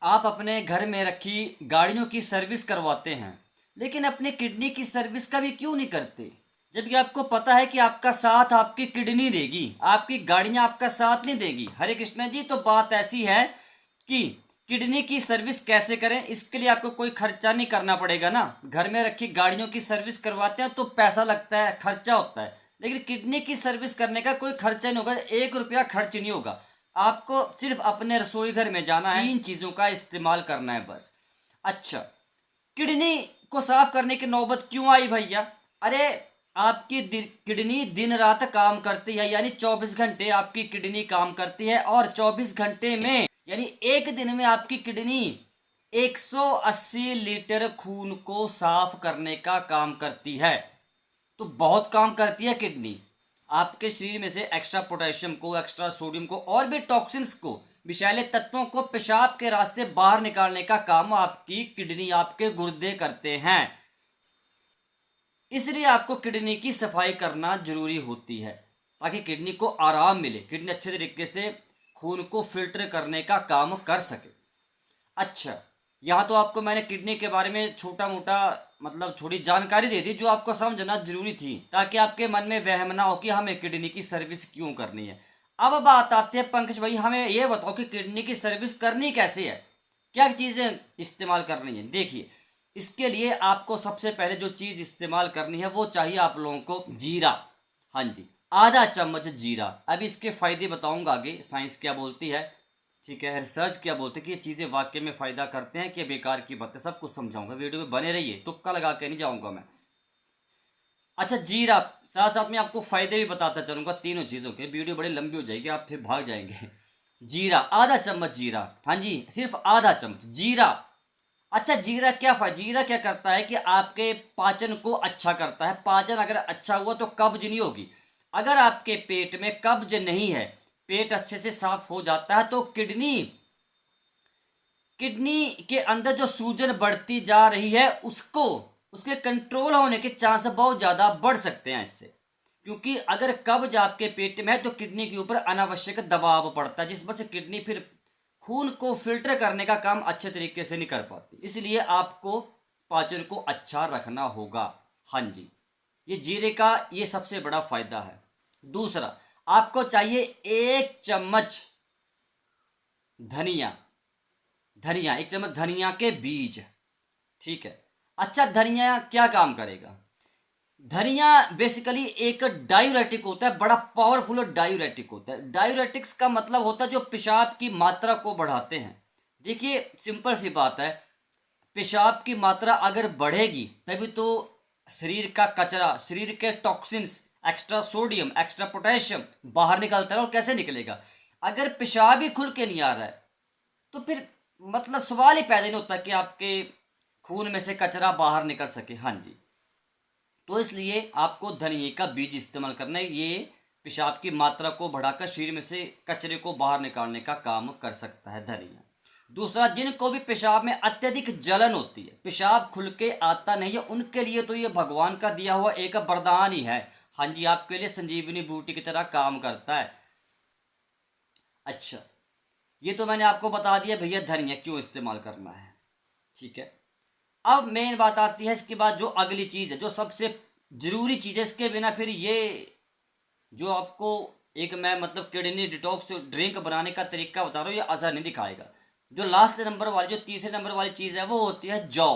आप अपने घर में रखी गाड़ियों की सर्विस करवाते हैं, लेकिन अपनी किडनी की सर्विस कभी क्यों नहीं करते? जबकि आपको पता है कि आपका साथ आपकी किडनी देगी, आपकी गाड़ियां आपका साथ नहीं देगी। हरे कृष्णा जी, तो बात ऐसी है कि किडनी की सर्विस कैसे करें, इसके लिए आपको कोई खर्चा नहीं करना पड़ेगा ना। घर में रखी गाड़ियों की सर्विस करवाते हैं तो पैसा लगता है, खर्चा होता है, लेकिन किडनी की सर्विस करने का कोई खर्चा नहीं होगा, 1 रुपया खर्च नहीं होगा। आपको सिर्फ अपने रसोई घर में जाना है, 3 चीज़ों का इस्तेमाल करना है बस। अच्छा, किडनी को साफ करने की नौबत क्यों आई भैया? अरे, आपकी किडनी दिन रात काम करती है, यानी 24 घंटे आपकी किडनी काम करती है, और 24 घंटे में यानी एक दिन में आपकी किडनी 180 लीटर खून को साफ करने का काम करती है। तो बहुत काम करती है किडनी। आपके शरीर में से एक्स्ट्रा पोटेशियम को, एक्स्ट्रा सोडियम को और भी टॉक्सिन्स को, विषैले तत्वों को पेशाब के रास्ते बाहर निकालने का काम आपकी किडनी, आपके गुर्दे करते हैं। इसलिए आपको किडनी की सफाई करना जरूरी होती है, ताकि किडनी को आराम मिले, किडनी अच्छे तरीके से खून को फिल्टर करने का काम कर सके। अच्छा, यहाँ तो आपको मैंने किडनी के बारे में छोटा मोटा मतलब थोड़ी जानकारी दे दी, जो आपको समझना जरूरी थी, ताकि आपके मन में वहम ना हो कि हमें किडनी की सर्विस क्यों करनी है। अब बात आती है पंकज भाई, हमें ये बताओ कि किडनी की सर्विस करनी कैसे है, क्या चीज़ें इस्तेमाल करनी है। देखिए, इसके लिए आपको सबसे पहले जो चीज़ इस्तेमाल करनी है वो चाहिए आप लोगों को जीरा। हाँ जी, आधा चम्मच जीरा। अभी इसके फायदे बताऊंगा आगे, साइंस क्या बोलती है, ठीक है, रिसर्च क्या बोलते हैं कि ये चीज़ें वाकई में फ़ायदा करते हैं कि बेकार की बातें, सब कुछ समझाऊंगा। वीडियो में बने रहिए, तुक्का लगा के नहीं जाऊंगा मैं। अच्छा, जीरा, साथ साथ में आपको फ़ायदे भी बताता चलूंगा तीनों चीज़ों के। वीडियो बड़ी लंबी हो जाएगी, आप फिर भाग जाएंगे। जीरा, आधा चम्मच जीरा। हाँ जी, सिर्फ आधा चम्मच जीरा। अच्छा, जीरा क्या जीरा क्या करता है कि आपके पाचन को अच्छा करता है। पाचन अगर अच्छा हुआ तो कब्ज नहीं होगी। अगर आपके पेट में कब्ज नहीं है, पेट अच्छे से साफ हो जाता है, तो किडनी किडनी के अंदर जो सूजन बढ़ती जा रही है उसको, उसके कंट्रोल होने के चांस बहुत ज़्यादा बढ़ सकते हैं इससे। क्योंकि अगर कब्ज आपके पेट में है तो किडनी के ऊपर अनावश्यक दबाव पड़ता है, जिस वजह से किडनी फिर खून को फिल्टर करने का काम अच्छे तरीके से नहीं कर पाती। इसलिए आपको पाचन को अच्छा रखना होगा। हाँ जी, ये जीरे का ये सबसे बड़ा फायदा है। दूसरा, आपको चाहिए 1 चम्मच धनिया। धनिया, 1 चम्मच धनिया के बीज, ठीक है। अच्छा, धनिया क्या काम करेगा? धनिया बेसिकली एक डायूरेटिक होता है, बड़ा पावरफुल डायूरेटिक होता है। डायूरेटिक्स का मतलब होता है जो पेशाब की मात्रा को बढ़ाते हैं। देखिए, सिंपल सी बात है, पेशाब की मात्रा अगर बढ़ेगी तभी तो शरीर का कचरा, शरीर के toxins, extra sodium, extra potassium बाहर निकलता है। और कैसे निकलेगा? अगर पेशाब ही खुल के नहीं आ रहा है तो फिर मतलब सवाल ही पैदा नहीं होता कि आपके खून में से कचरा बाहर निकल सके। हाँ जी, तो इसलिए आपको धनिए का बीज इस्तेमाल करना है। ये पेशाब की मात्रा को बढ़ाकर शरीर में से कचरे को बाहर निकालने का काम कर सकता है धनिया। दूसरा, जिनको भी पेशाब में अत्यधिक जलन होती है, पेशाब खुल के आता नहीं है, उनके लिए तो ये भगवान का दिया हुआ एक वरदान ही है। हाँ जी, आपके लिए संजीवनी बूटी की तरह काम करता है। अच्छा, ये तो मैंने आपको बता दिया भैया धनिया क्यों इस्तेमाल करना है, ठीक है। अब मेन बात आती है इसके बाद, जो अगली चीज़ है, जो सबसे ज़रूरी चीज़ है, इसके बिना फिर ये जो आपको एक मैं मतलब किडनी डिटॉक्स ड्रिंक बनाने का तरीका बता रहा हूँ, ये असर नहीं दिखाएगा। जो लास्ट नंबर वाली, जो तीसरे नंबर वाली चीज़ है, वो होती है जौ,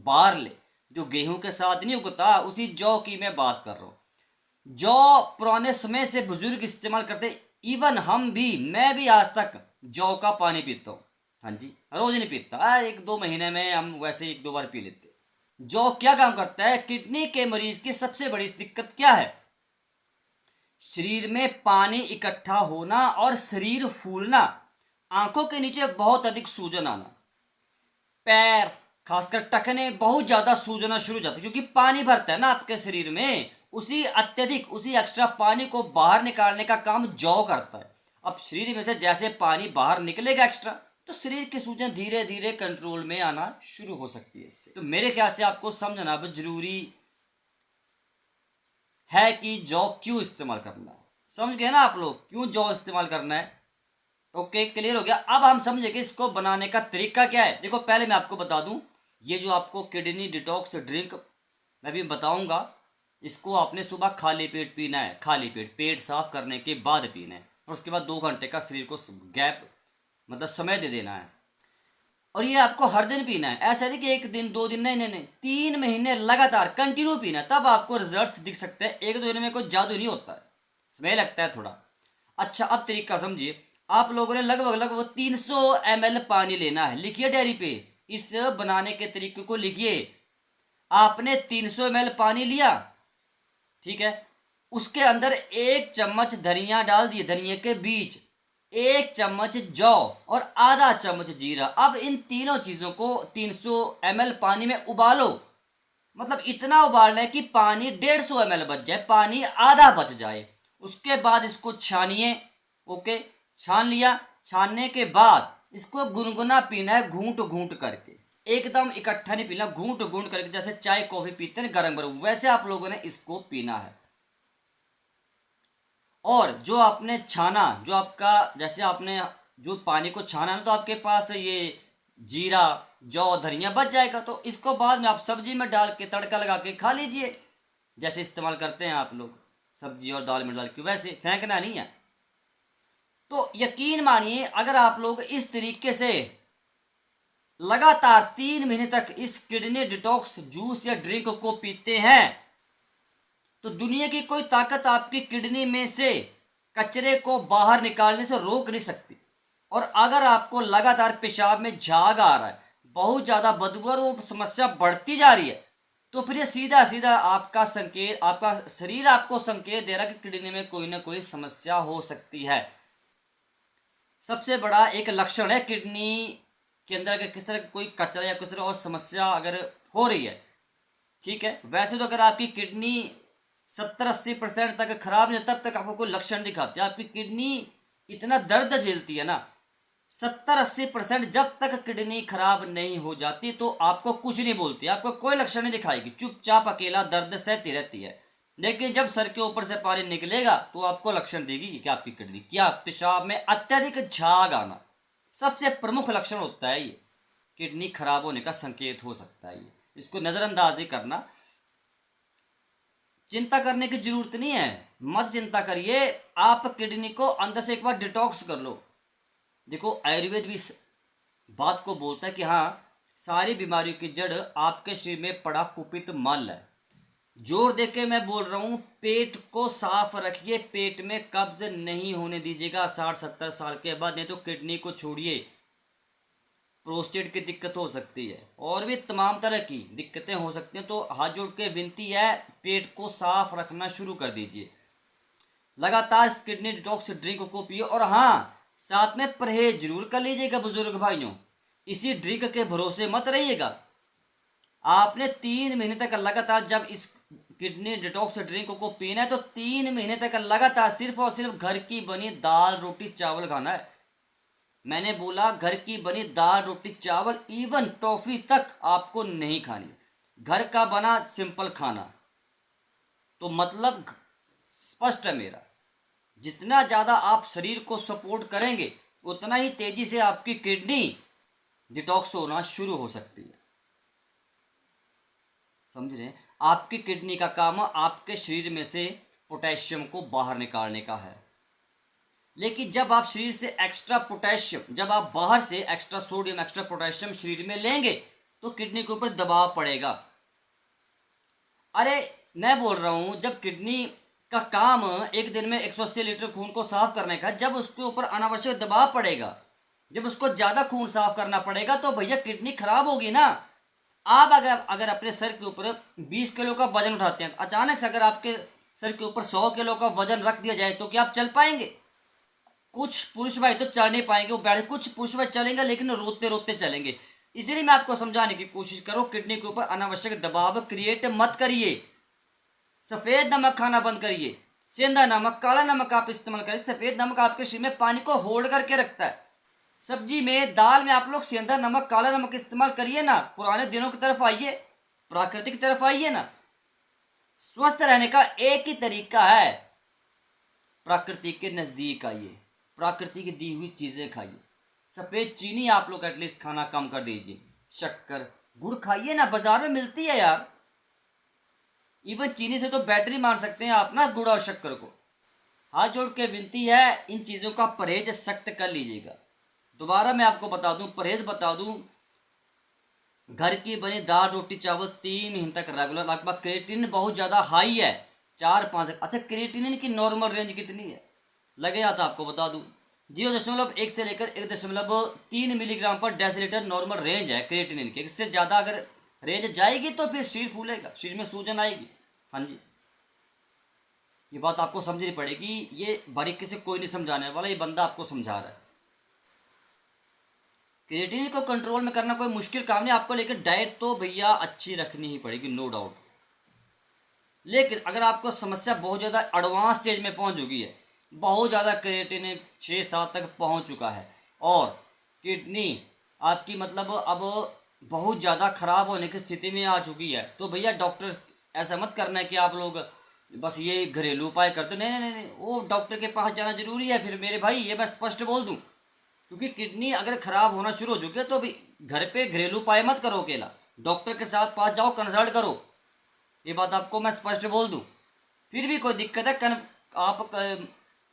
बारले। जो गेहूं के साथ नहीं उगता, उसी जौ की मैं बात कर रहा हूँ। जौ पुराने समय से बुजुर्ग इस्तेमाल करते, इवन हम भी, मैं भी आज तक जौ का पानी पीता हूँ। हाँ जी, रोज नहीं पीता, 1-2 महीने में हम वैसे 1-2 बार पी लेते। जौ क्या काम करता है? किडनी के मरीज की सबसे बड़ी दिक्कत क्या है? शरीर में पानी इकट्ठा होना और शरीर फूलना, आंखों के नीचे बहुत अधिक सूजन आना, पैर खासकर टखने बहुत ज्यादा सूजना शुरू हो जाता है, क्योंकि पानी भरता है ना आपके शरीर में। उसी अत्यधिक, उसी एक्स्ट्रा पानी को बाहर निकालने का काम जौ करता है। अब शरीर में से जैसे पानी बाहर निकलेगा एक्स्ट्रा, तो शरीर की सूजन धीरे धीरे कंट्रोल में आना शुरू हो सकती है इससे। तो मेरे ख्याल से आपको समझना अब जरूरी है कि जौ क्यों इस्तेमाल करना है। समझ गए ना आप लोग, क्यों जौ इस्तेमाल करना है? ओके, क्लियर हो गया। अब हम समझे कि इसको बनाने का तरीका क्या है। देखो पहले मैं आपको बता दूं, ये जो आपको किडनी डिटॉक्स ड्रिंक मैं भी बताऊंगा, इसको आपने सुबह खाली पेट पीना है, खाली पेट, पेट साफ करने के बाद पीना है, और उसके बाद 2 घंटे का शरीर को गैप, मतलब समय दे देना है। और ये आपको हर दिन पीना है, ऐसा नहीं कि 1 दिन 2 दिन, नहीं नहीं नहीं, 3 महीने लगातार कंटिन्यू पीना है, तब आपको रिजल्ट्स दिख सकते हैं। 1 2 दिन में कोई जादू नहीं होता है, समय लगता है थोड़ा। अच्छा अब तरीका समझिए। आप लोगों ने लगभग लगभग 300 ml पानी लेना है, लिखिए डायरी पे, इस बनाने के तरीके को लिखिए। आपने 300 ml पानी लिया, ठीक है, उसके अंदर 1 चम्मच धनिया डाल दिए, धनिया के बीज, 1 चम्मच जौ और आधा चम्मच जीरा। अब इन तीनों चीजों को 300 ml पानी में उबालो, मतलब इतना उबालना है कि पानी 150 ml बच जाए, पानी आधा बच जाए। उसके बाद इसको छानिए, ओके, छान लिया। छानने के बाद इसको गुनगुना पीना है, घूंट घूंट करके, एकदम इकट्ठा नहीं पीना, घूंट घूंट करके, जैसे चाय कॉफी पीते हैं गरम गरम, वैसे आप लोगों ने इसको पीना है। और जो आपने छाना, जो आपका, जैसे आपने जो पानी को छाना ना, तो आपके पास ये जीरा जौ धनिया बच जाएगा, तो इसको बाद में आप सब्जी में डाल के तड़का लगा के खा लीजिए, जैसे इस्तेमाल करते हैं आप लोग सब्जी और दाल में डाल के, वैसे फेंकना नहीं है। तो यकीन मानिए अगर आप लोग इस तरीके से लगातार 3 महीने तक इस किडनी डिटॉक्स जूस या ड्रिंक को पीते हैं, तो दुनिया की कोई ताकत आपकी किडनी में से कचरे को बाहर निकालने से रोक नहीं सकती। और अगर आपको लगातार पेशाब में झाग आ रहा है, बहुत ज़्यादा बदबू और वो समस्या बढ़ती जा रही है, तो फिर ये सीधा सीधा आपका संकेत, आपका शरीर आपको संकेत दे रहा है कि किडनी में कोई ना कोई समस्या हो सकती है। सबसे बड़ा एक लक्षण है किडनी के अंदर अगर किस तरह कोई कचरा या किस तरह और समस्या अगर हो रही है, ठीक है। वैसे तो अगर आपकी किडनी 70-80% तक खराब नहीं, तब तक आपको कोई लक्षण दिखाती है। आपकी किडनी इतना दर्द झेलती है ना, 70-80% जब तक किडनी खराब नहीं हो जाती तो आपको कुछ नहीं बोलती, आपको कोई लक्षण नहीं दिखाएगी, चुपचाप अकेला दर्द सहती रहती है। लेकिन जब सर के ऊपर से पानी निकलेगा तो आपको लक्षण देगी कि आपकी किडनी, क्या पेशाब में अत्यधिक झाग आना सबसे प्रमुख लक्षण होता है। ये किडनी खराब होने का संकेत हो सकता है, ये इसको नजरअंदाज नहीं करना। चिंता करने की जरूरत नहीं है, मत चिंता करिए, आप किडनी को अंदर से एक बार डिटॉक्स कर लो। देखो आयुर्वेद भी इस बात को बोलता है कि हाँ, सारी बीमारियों की जड़ आपके शरीर में पड़ा कुपित मल है। जोर दे के मैं बोल रहा हूँ, पेट को साफ रखिए, पेट में कब्ज नहीं होने दीजिएगा 60-70 साल के बाद, नहीं तो किडनी को छोड़िए, प्रोस्टेट की दिक्कत हो सकती है, और भी तमाम तरह की दिक्कतें हो सकती हैं। तो हाथ जोड़ के विनती है, पेट को साफ रखना शुरू कर दीजिए, लगातार किडनी डिटॉक्स ड्रिंक को पिए। और हाँ, साथ में परहेज जरूर कर लीजिएगा बुजुर्ग भाइयों, इसी ड्रिंक के भरोसे मत रहिएगा। आपने 3 महीने तक लगातार जब इस किडनी डिटॉक्स ड्रिंक को पीना है, तो 3 महीने तक लगातार सिर्फ और सिर्फ घर की बनी दाल रोटी चावल खाना है। मैंने बोला घर की बनी दाल रोटी चावल, इवन टॉफी तक आपको नहीं खानी, घर का बना सिंपल खाना। तो मतलब स्पष्ट है मेरा, जितना ज़्यादा आप शरीर को सपोर्ट करेंगे उतना ही तेजी से आपकी किडनी डिटॉक्स होना शुरू हो सकती है। समझ रहे हैं, आपकी किडनी का काम आपके शरीर में से पोटेशियम को बाहर निकालने का है। लेकिन जब आप शरीर से एक्स्ट्रा पोटेशियम, जब आप बाहर से एक्स्ट्रा सोडियम एक्स्ट्रा पोटेशियम शरीर में लेंगे, तो किडनी के ऊपर दबाव पड़ेगा। अरे मैं बोल रहा हूं, जब किडनी का काम एक दिन में 180 लीटर खून को साफ करने का, जब उसके ऊपर अनावश्यक दबाव पड़ेगा, जब उसको ज्यादा खून साफ करना पड़ेगा, तो भैया किडनी खराब होगी ना। आप अगर अपने सर के ऊपर 20 किलो का वजन उठाते हैं, अचानक से अगर आपके सर के ऊपर 100 किलो का वजन रख दिया जाए, तो क्या आप चल पाएंगे? कुछ पुरुष भाई तो चल नहीं पाएंगे, वो बैठे, कुछ पुरुष भाई चलेंगे लेकिन रोते रोते चलेंगे। इसलिए मैं आपको समझाने की कोशिश करो, किडनी के ऊपर अनावश्यक दबाव क्रिएट मत करिए। सफेद नमक खाना बंद करिए, सेंधा नमक काला नमक आप इस्तेमाल करिए। सफेद नमक आपके शरीर में पानी को होल्ड करके रखता है। सब्जी में दाल में आप लोग सेंधा नमक काला नमक इस्तेमाल करिए ना, पुराने दिनों की तरफ आइए, प्राकृतिक तरफ आइए ना। स्वस्थ रहने का एक ही तरीका है, प्रकृति के नजदीक आइए। प्राकृतिक की दी हुई चीज़ें खाइए। सफ़ेद चीनी आप लोग एटलीस्ट खाना कम कर दीजिए। शक्कर, गुड़ खाइए ना, बाजार में मिलती है यार। इवन चीनी से तो बैटरी मार सकते हैं आप ना, गुड़ और शक्कर को। हाथ जोड़ के विनती है, इन चीज़ों का परहेज सख्त कर लीजिएगा। दोबारा मैं आपको बता दूं, परहेज बता दूं, घर की बनी दाल रोटी चावल 3 महीने तक रेगुलर। लगभग क्रिएटिनिन बहुत ज़्यादा हाई है, 4-5। अच्छा, क्रिएटिनिन की नॉर्मल रेंज कितनी है लगेगा तो आपको बता दूं, 0.1 से लेकर 1.3 मिलीग्राम पर डेसीलीटर नॉर्मल रेंज है क्रिएटिनिन की। इससे ज़्यादा अगर रेंज जाएगी तो फिर शरीर फूलेगा, शरीर में सूजन आएगी। हाँ जी, ये बात आपको समझनी पड़ेगी। ये बारीकी से कोई नहीं समझाने वाला, ये बंदा आपको समझा रहा है। क्रिएटिनिन को कंट्रोल में करना कोई मुश्किल काम नहीं आपको, लेकिन डाइट तो भैया अच्छी रखनी ही पड़ेगी, नो डाउट। लेकिन अगर आपको समस्या बहुत ज़्यादा एडवांस स्टेज में पहुंच चुकी है, बहुत ज़्यादा क्रिएटिनिन 6-7 तक पहुंच चुका है, और किडनी आपकी मतलब अब बहुत ज़्यादा ख़राब होने की स्थिति में आ चुकी है, तो भैया डॉक्टर ऐसा मत करना है कि आप लोग बस ये घरेलू उपाय करते। नहीं नहीं नहीं, वो डॉक्टर के पास जाना जरूरी है फिर मेरे भाई, ये मैं स्पष्ट बोल दूं। क्योंकि किडनी अगर ख़राब होना शुरू हो चुकी है तो अभी घर पे घरेलू उपाय मत करो अकेला, डॉक्टर के साथ पास जाओ, कंसल्ट करो। ये बात आपको मैं स्पष्ट बोल दूं। फिर भी कोई दिक्कत है आप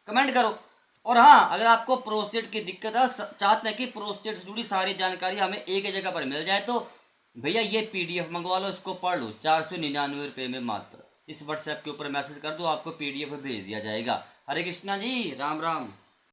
कमेंट करो। और हाँ, अगर आपको प्रोस्टेट की दिक्कत है, चाहते हैं कि प्रोस्टेट से जुड़ी सारी जानकारी हमें एक ही जगह पर मिल जाए, तो भैया ये PDF मंगवा लो, इसको पढ़ लो, 499 रुपये में मात्र। इस व्हाट्सएप के ऊपर मैसेज कर दो, आपको PDF भेज दिया जाएगा। हरे कृष्णा जी, राम राम।